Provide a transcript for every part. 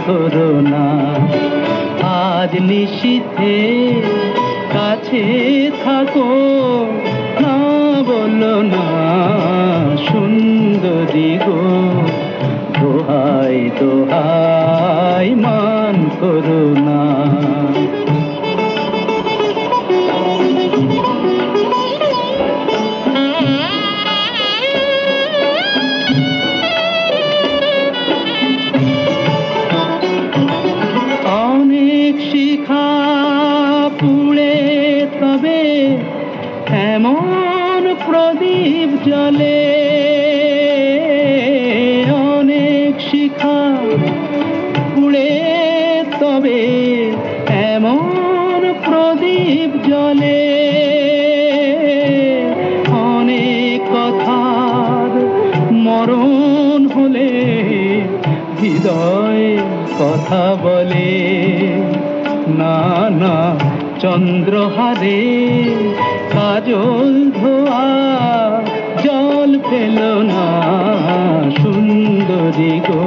করো না। আজ নিশীথে কাছে থাকো, না বলো না সুন্দরী গো। দোহাই দোহাই মান করো না। অনেক শিখা পুড়ে তবে এমন প্রদীপ জ্বলে, অনেক শিখা পুড়ে তবে এমন প্রদীপ জ্বলে। অনেক কথার মরণ হলে হৃদয় কথা বলে। না না চন্দ্রহারে কাজল ধোয়া জল ফেল না সুন্দরী গো।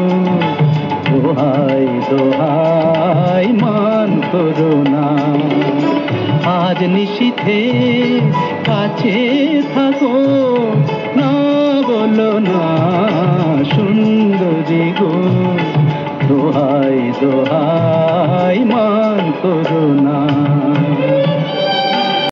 দোহাই দোহাই মান করো না। আজ নিশীথে কাছে থাকো, না বলো না সুন্দরী গো। দোহাই দোহাই মান করো না।